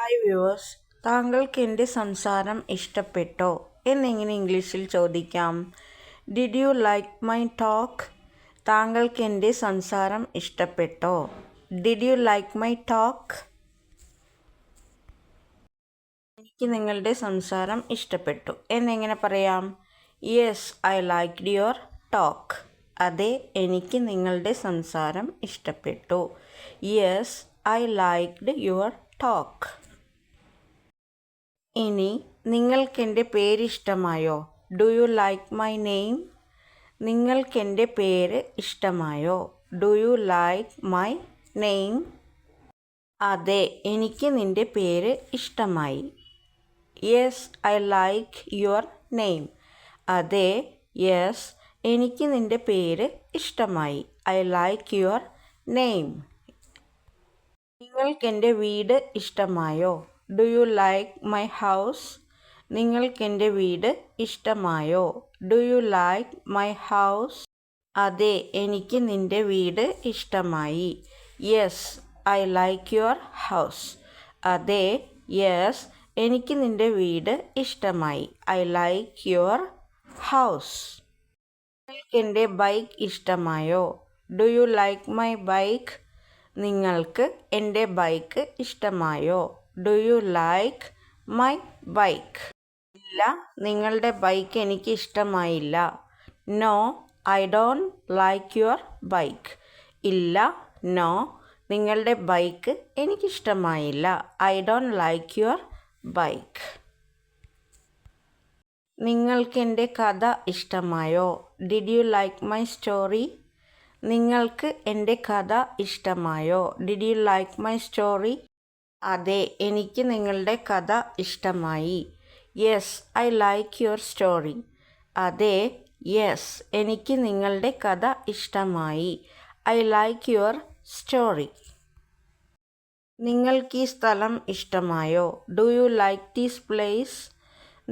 Hi viewers, താങ്കൾക്ക് എൻ്റെ സംസാരം ഇഷ്ടപ്പെട്ടോ എന്നെങ്ങനെ ഇംഗ്ലീഷിൽ ചോദിക്കാം? Did you like my talk? താങ്കൾക്ക് എൻ്റെ സംസാരം ഇഷ്ടപ്പെട്ടോ? Did you like my talk? എനിക്ക് നിങ്ങളുടെ സംസാരം ഇഷ്ടപ്പെട്ടു എന്നെങ്ങനെ പറയാം? Yes, I liked your talk. അതെ, എനിക്ക് നിങ്ങളുടെ സംസാരം ഇഷ്ടപ്പെട്ടു. Yes, I liked your talk. ഇനി നിങ്ങൾക്കെൻ്റെ പേര് ഇഷ്ടമായോ? Do you like my name? നിങ്ങൾക്കെൻ്റെ പേര് ഇഷ്ടമായോ? Do you like my name? അതെ, എനിക്ക് നിൻ്റെ പേര് ഇഷ്ടമായി. Yes, I like your name. അതെ, യെസ്, എനിക്ക് നിൻ്റെ പേര് ഇഷ്ടമായി. I like your name. നിങ്ങൾക്കെൻ്റെ വീട് ഇഷ്ടമായോ? Do you like my house? നിങ്ങൾക്കെൻ്റെ വീട് ഇഷ്ടമായോ? Do you like my house? അതെ, എനിക്ക് നിൻ്റെ വീട് ഇഷ്ടമായി. Yes, I like your house. അതെ, യെസ്, എനിക്ക് നിൻ്റെ വീട് ഇഷ്ടമായി. I like your house. നിങ്ങൾക്കെൻ്റെ ബൈക്ക് ഇഷ്ടമായോ? Do you like my bike? നിങ്ങൾക്ക് എൻ്റെ ബൈക്ക് ഇഷ്ടമായോ? Do you like my bike? ഇല്ല, നിങ്ങളുടെ ബൈക്ക് എനിക്ക് ഇഷ്ടമായില്ല. No, I don't like your bike. ഇല്ല, നോ, നിങ്ങളുടെ ബൈക്ക് എനിക്കിഷ്ടമായില്ല. I don't like your bike. നിങ്ങൾക്കെൻ്റെ കഥ ഇഷ്ടമായോ? Did you like my story? നിങ്ങൾക്ക് എൻ്റെ കഥ ഇഷ്ടമായോ? Did you like my story? അതെ, എനിക്ക് നിങ്ങളുടെ കഥ ഇഷ്ടമായി. Yes, I like your story. അതെ, യെസ്, എനിക്ക് നിങ്ങളുടെ കഥ ഇഷ്ടമായി. I like your story. നിങ്ങൾക്ക് ഈ സ്ഥലം ഇഷ്ടമായോ? Do you like this place?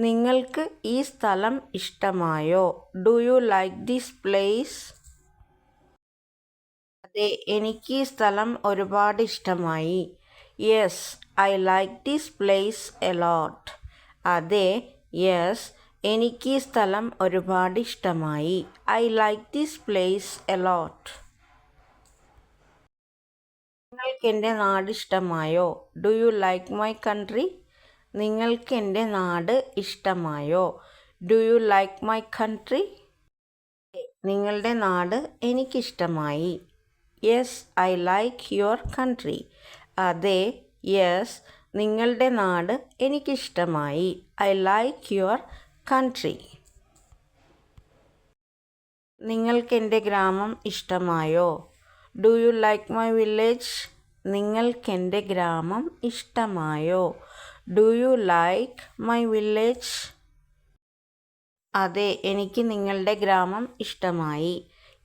നിങ്ങൾക്ക് ഈ സ്ഥലം ഇഷ്ടമായോ? Do you like this place? അതെ, എനിക്ക് ഈ സ്ഥലം ഒരുപാട് ഇഷ്ടമായി. Yes, I like this place a lot. അതെ, യെസ്, എനിക്ക് ഈ സ്ഥലം ഒരുപാട് ഇഷ്ടമായി. I like this place a lot. നിങ്ങൾക്കെൻ്റെ നാട് ഇഷ്ടമായോ? Do you like my country? നിങ്ങൾക്കെൻ്റെ നാട് ഇഷ്ടമായോ? Do you like my country? നിങ്ങളുടെ നാട് എനിക്കിഷ്ടമായി. Yes, I like your country. അതെ, യെസ്, നിങ്ങളുടെ നാട് എനിക്കിഷ്ടമായി. I like your country. നിങ്ങൾക്കെൻ്റെ ഗ്രാമം ഇഷ്ടമായോ? Do you like my village? നിങ്ങൾക്കെൻ്റെ ഗ്രാമം ഇഷ്ടമായോ? Do you like my village? അതെ, എനിക്ക് നിങ്ങളുടെ ഗ്രാമം ഇഷ്ടമായി.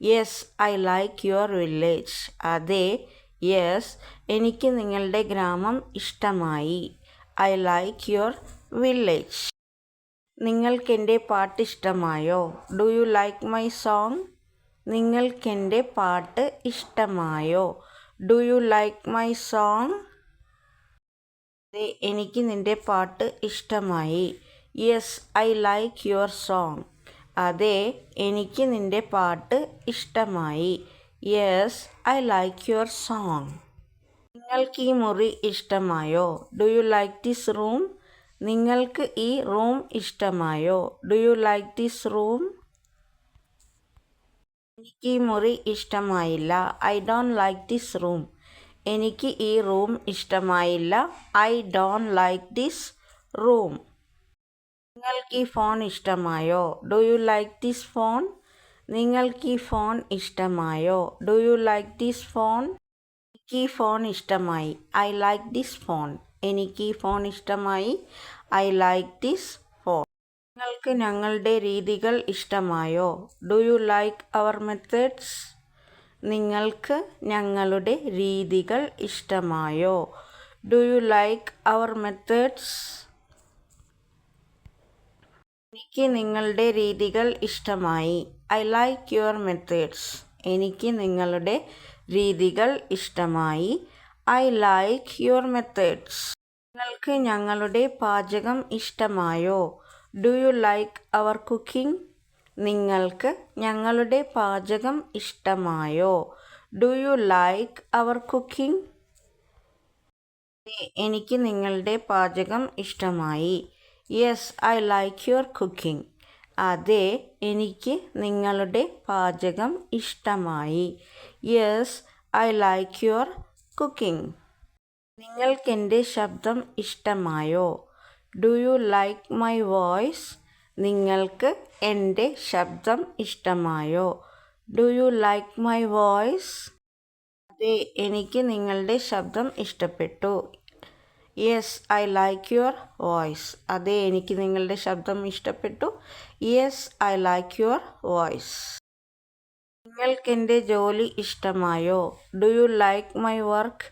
Yes, I like your village. അതെ, യെസ്, എനിക്ക് നിങ്ങളുടെ ഗ്രാമം ഇഷ്ടമായി. I like your village. നിങ്ങൾക്കെൻ്റെ പാട്ട് ഇഷ്ടമായോ? Do you like my song? നിങ്ങൾക്കെൻ്റെ പാട്ട് ഇഷ്ടമായോ? Do you like my song? അതെ, എനിക്ക് നിൻ്റെ പാട്ട് ഇഷ്ടമായി. Yes, I like your song. അതെ, എനിക്ക് നിൻ്റെ പാട്ട് ഇഷ്ടമായി. Yes, I like your song. നിങ്ങൾക്ക് ഈ മുറി ഇഷ്ടമായോ? Do you like this room? നിങ്ങൾക്ക് ഈ റൂം ഇഷ്ടമായോ? Do you like this room? എനിക്ക് ഈ മുറി ഇഷ്ടമായില്ല. I don't like this room. എനിക്ക് ഈ റൂം ഇഷ്ടമായില്ല. I don't like this room. നിങ്ങൾക്ക് ഈ ഫോൺ ഇഷ്ടമായോ? Do you like this phone? നിങ്ങൾക്ക് ഈ ഫോൺ ഇഷ്ടമായോ? Do you like this phone? എനിക്ക് ഈ ഫോൺ ഇഷ്ടമായി. I like this phone. എനിക്ക് ഈ ഫോൺ ഇഷ്ടമായി. I like this phone. നിങ്ങൾക്ക് ഞങ്ങളുടെ രീതികൾ ഇഷ്ടമായോ? Do you like our methods? നിങ്ങൾക്ക് ഞങ്ങളുടെ രീതികൾ ഇഷ്ടമായോ? Do you like our methods? എനിക്ക് നിങ്ങളുടെ രീതികൾ ഇഷ്ടമായി. I like your methods. എനിക്ക് നിങ്ങളുടെ രീതികൾ ഇഷ്ടമായി. I like your methods. നിങ്ങൾക്ക് ഞങ്ങളുടെ പാചകം ഇഷ്ടമായോ? Do you like our cooking? നിങ്ങൾക്ക് ഞങ്ങളുടെ പാചകം ഇഷ്ടമായോ? Do you like our cooking? എനിക്ക് നിങ്ങളുടെ പാചകം ഇഷ്ടമായി. Yes, I like your cooking. അതെ, എനിക്ക് നിങ്ങളുടെ പാചകം ഇഷ്ടമായി. Yes, I like your cooking. നിങ്ങൾക്കെൻ്റെ ശബ്ദം ഇഷ്ടമായോ? Do you like my voice? നിങ്ങൾക്ക് എൻ്റെ ശബ്ദം ഇഷ്ടമായോ? Do you like my voice? അതെ, എനിക്ക് നിങ്ങളുടെ ശബ്ദം ഇഷ്ടപ്പെട്ടു. Yes, I like your voice. അതെ, എനിക്ക് നിങ്ങളുടെ ശബ്ദം ഇഷ്ടപ്പെട്ടു. Yes, I like your voice. നിങ്ങൾക്കെൻ്റെ ജോലി ഇഷ്ടമായോ? Do you like my work?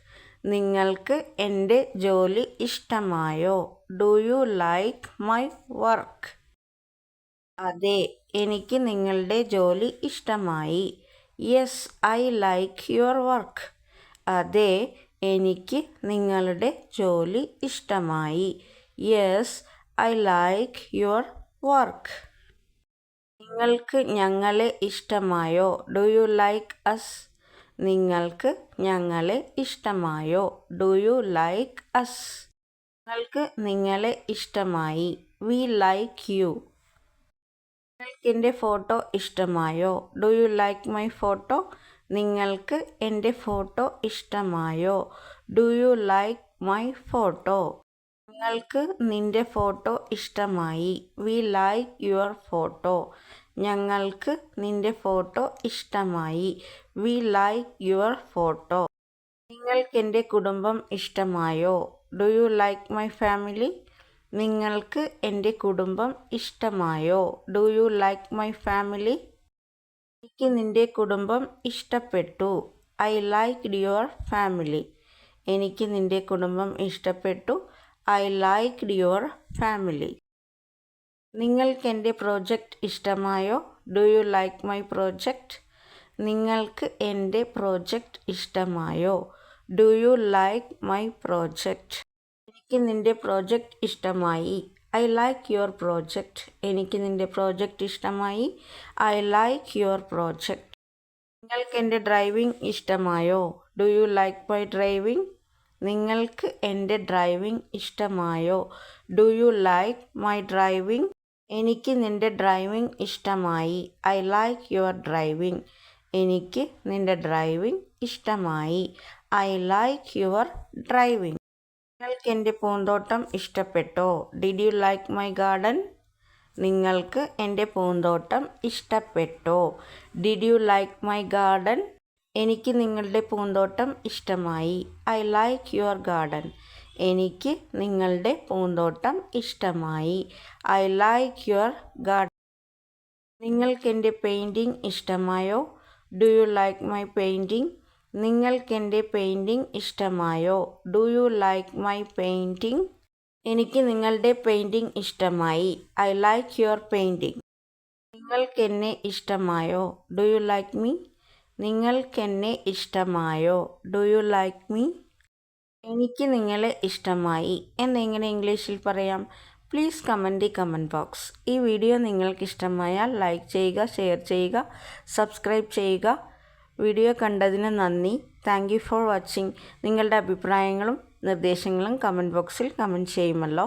നിങ്ങൾക്ക് എൻ്റെ ജോലി ഇഷ്ടമായോ? Do you like my work? അതെ, എനിക്ക് നിങ്ങളുടെ ജോലി ഇഷ്ടമായി. Yes, I like your work. അതെ, എനിക്ക് നിങ്ങളുടെ ജോലി ഇഷ്ടമായി. Yes, I like your work. നിങ്ങൾക്ക് ഞങ്ങളെ ഇഷ്ടമായോ? Do you like us? നിങ്ങൾക്ക് ഞങ്ങളെ ഇഷ്ടമായോ? Do you like us? നിങ്ങൾക്ക് നിങ്ങളെ ഇഷ്ടമായി. We like you. നിങ്ങൾക്കെൻ്റെ ഫോട്ടോ ഇഷ്ടമായോ? Do you like my photo? നിങ്ങൾക്ക് എൻ്റെ ഫോട്ടോ ഇഷ്ടമായോ? Do you like my photo? ഞങ്ങൾക്ക് നിൻ്റെ ഫോട്ടോ ഇഷ്ടമായി. We like your photo. ഞങ്ങൾക്ക് നിൻ്റെ ഫോട്ടോ ഇഷ്ടമായി. We like your photo. നിങ്ങൾക്കെൻ്റെ കുടുംബം ഇഷ്ടമായോ? Do you like my family? നിങ്ങൾക്ക് എൻ്റെ കുടുംബം ഇഷ്ടമായോ? Do you like my family? എനിക്ക് നിൻ്റെ കുടുംബം ഇഷ്ടപ്പെട്ടു. I liked your family. എനിക്ക് നിൻ്റെ കുടുംബം ഇഷ്ടപ്പെട്ടു. I liked your family. നിങ്ങൾക്കെൻ്റെ പ്രോജക്റ്റ് ഇഷ്ടമായോ? Do you like my project? നിങ്ങൾക്ക് എൻ്റെ പ്രോജക്റ്റ് ഇഷ്ടമായോ? Do you like my project? എനിക്ക് നിൻ്റെ പ്രോജക്റ്റ് ഇഷ്ടമായി. I like your project. എനിക്ക് നിൻ്റെ പ്രോജക്റ്റ് ഇഷ്ടമായി. I like your project. നിങ്ങൾക്കെൻ്റെ ഡ്രൈവിംഗ് ഇഷ്ടമായോ? Do you like my driving? നിങ്ങൾക്ക് എൻ്റെ ഡ്രൈവിംഗ് ഇഷ്ടമായോ? Do you like my driving? എനിക്ക് നിൻ്റെ ഡ്രൈവിംഗ് ഇഷ്ടമായി. I like your driving. എനിക്ക് നിൻ്റെ ഡ്രൈവിംഗ് ഇഷ്ടമായി. I like your driving. നിങ്ങൾക്കെൻ്റെ പൂന്തോട്ടം ഇഷ്ടപ്പെട്ടോ? Did you like my garden? നിങ്ങൾക്ക് എൻ്റെ പൂന്തോട്ടം ഇഷ്ടപ്പെട്ടോ? Did you like my garden? എനിക്ക് നിങ്ങളുടെ പൂന്തോട്ടം ഇഷ്ടമായി. I like your garden. എനിക്ക് നിങ്ങളുടെ പൂന്തോട്ടം ഇഷ്ടമായി. I like your garden. നിങ്ങൾക്കെൻ്റെ പെയിൻറ്റിംഗ് ഇഷ്ടമായോ? Do you like my painting? നിങ്ങൾക്കെൻ്റെ പെയിൻറ്റിംഗ് ഇഷ്ടമായോ? Do you like my painting? എനിക്ക് നിങ്ങളുടെ പെയിൻറ്റിംഗ് ഇഷ്ടമായി. I like your painting. നിങ്ങൾക്കെന്നെ ഇഷ്ടമായോ? Do you like me? നിങ്ങൾക്കെന്നെ ഇഷ്ടമായോ? Do you like me? എനിക്ക് നിങ്ങളെ ഇഷ്ടമായി എന്നെങ്ങനെ ഇംഗ്ലീഷിൽ പറയാം? Please comment the comment box. ഈ വീഡിയോ നിങ്ങൾക്ക് ഇഷ്ടമായാൽ ലൈക്ക് ചെയ്യുക, ഷെയർ ചെയ്യുക, സബ്സ്ക്രൈബ് ചെയ്യുക. വീഡിയോ കണ്ടതിന് നന്ദി. Thank you for watching. നിങ്ങളുടെ അഭിപ്രായങ്ങളും നിർദ്ദേശങ്ങളും കമൻറ്റ് ബോക്സിൽ കമൻറ്റ് ചെയ്യുമല്ലോ.